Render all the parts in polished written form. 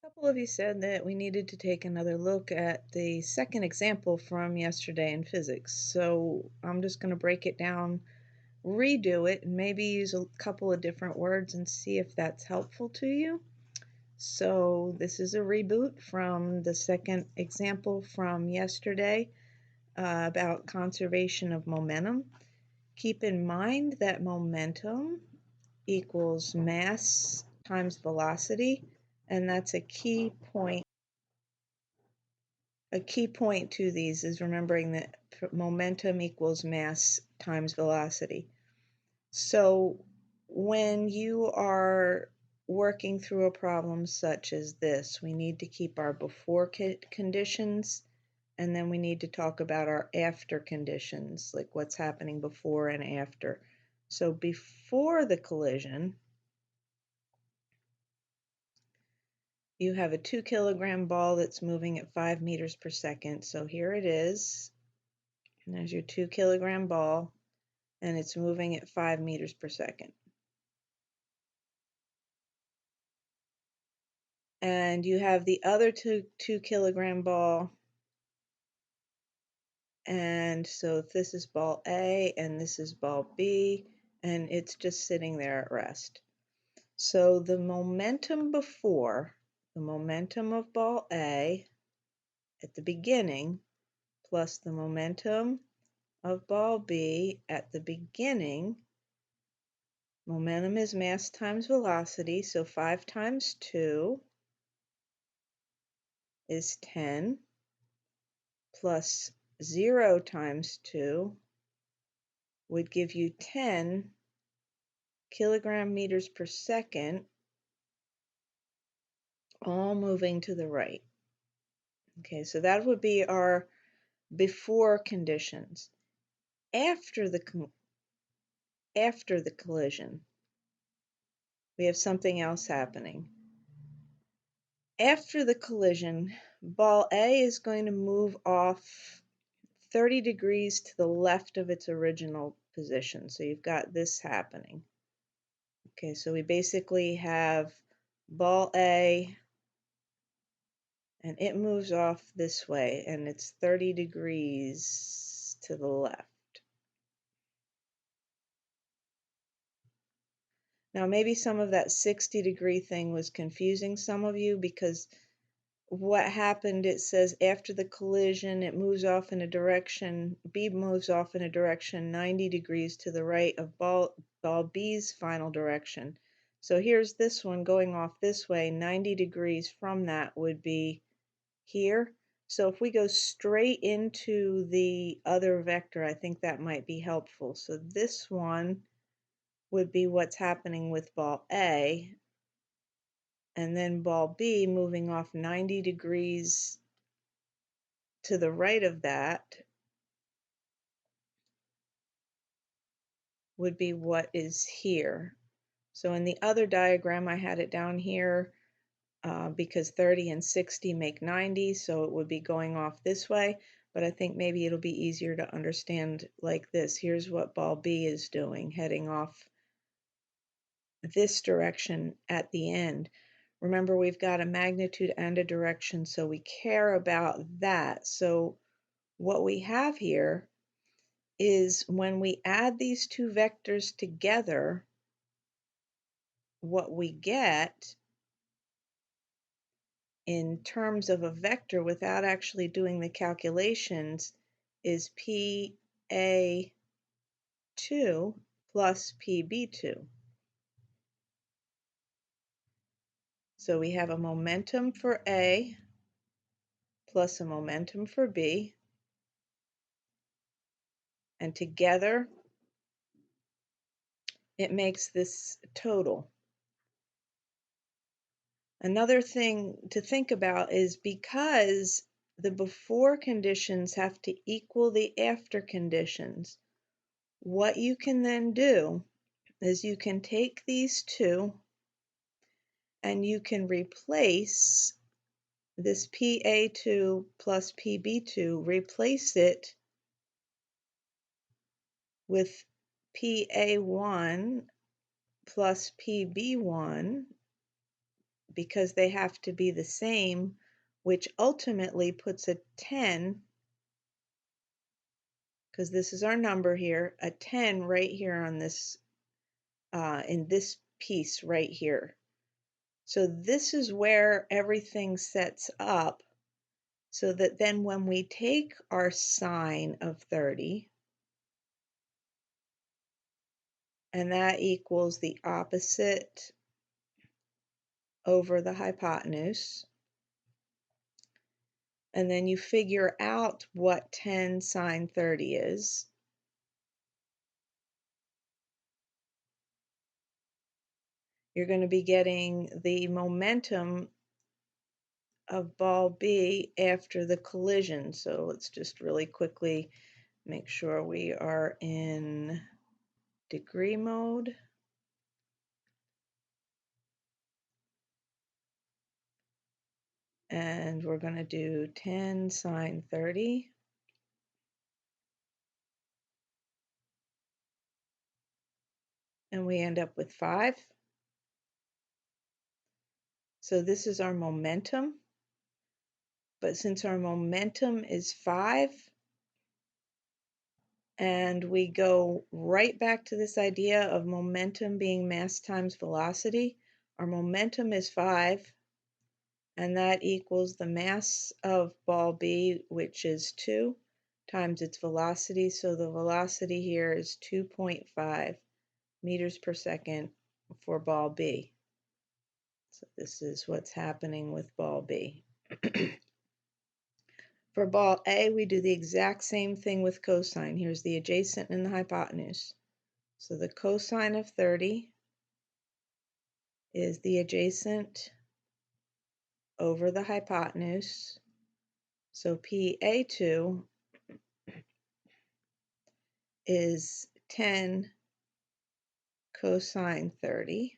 A couple of you said that we needed to take another look at the second example from yesterday in physics. So I'm just going to break it down, redo it, and maybe use a couple of different words and see if that's helpful to you. So this is a reboot from the second example from yesterday about conservation of momentum. Keep in mind that momentum equals mass times velocity, and that's a key point. A key point to these is remembering that momentum equals mass times velocity. So when you are working through a problem such as this, we need to keep our before conditions, and then we need to talk about our after conditions, like what's happening before and after. So before the collision, you have a 2-kilogram ball that's moving at 5 meters per second. So here it is. And there's your 2-kilogram ball, and it's moving at 5 meters per second. And you have the other 2-kilogram ball, and so if this is ball A and this is ball B, and it's just sitting there at rest. So the momentum before, the momentum of ball A at the beginning, plus the momentum of ball B at the beginning. Momentum is mass times velocity, so 5 times 2 is 10, plus 0 times 2 would give you 10 kilogram meters per second, all moving to the right. Okay, so that would be our before conditions. After the collision, we have something else happening. After the collision, ball A is going to move off 30 degrees to the left of its original position. So you've got this happening. Okay, so we basically have ball A, and it moves off this way, and it's 30 degrees to the left. Now, maybe some of that 60-degree thing was confusing some of you, because what happened, it says after the collision, it moves off in a direction, B moves off in a direction 90 degrees to the right of ball B's final direction. So here's this one going off this way, 90 degrees from that would be here. So if we go straight into the other vector, I think that might be helpful. So this one would be what's happening with ball A, and then ball B moving off 90 degrees to the right of that would be what is here. So in the other diagram, I had it down here because 30 and 60 make 90, so it would be going off this way, but I think maybe it'll be easier to understand like this. Here's what ball B is doing, heading off this direction at the end. Remember, we've got a magnitude and a direction, so we care about that. So what we have here is when we add these two vectors together, what we get in terms of a vector without actually doing the calculations is PA2 plus PB2. So we have a momentum for A plus a momentum for B, and together it makes this total. Another thing to think about is because the before conditions have to equal the after conditions, what you can then do is you can take these two and you can replace this PA2 plus PB2, replace it with PA1 plus PB1 because they have to be the same, which ultimately puts a 10, because this is our number here, a 10 right here on this, in this piece right here. So this is where everything sets up so that then when we take our sine of 30, and that equals the opposite over the hypotenuse, and then you figure out what 10 sine 30 is. You're going to be getting the momentum of ball B after the collision. So let's just really quickly make sure we are in degree mode. And we're going to do 10 sine 30. And we end up with 5. So this is our momentum. But since our momentum is 5, and we go right back to this idea of momentum being mass times velocity, our momentum is 5, and that equals the mass of ball B, which is 2, times its velocity. So the velocity here is 2.5 meters per second for ball B. So this is what's happening with ball B. For ball A, we do the exact same thing with cosine. Here's the adjacent and the hypotenuse. So the cosine of 30 is the adjacent over the hypotenuse. So PA2 is 10 cosine 30.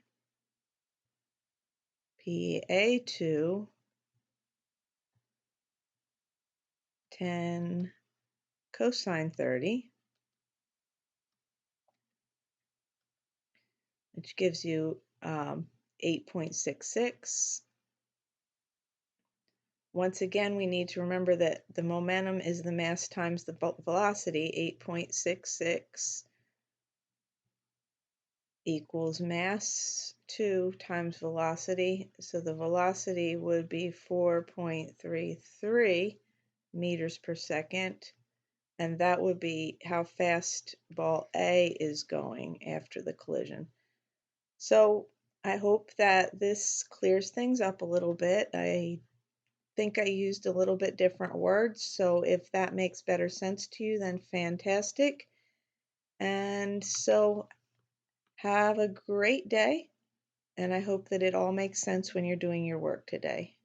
PA2, 10 cosine 30, which gives you 8.66. Once again, we need to remember that the momentum is the mass times the velocity. 8.66 equals mass 2 times velocity. So the velocity would be 4.33 meters per second. And that would be how fast ball A is going after the collision. So I hope that this clears things up a little bit. I think I used a little bit different words, so if that makes better sense to you, then fantastic. And so have a great day, and I hope that it all makes sense when you're doing your work today.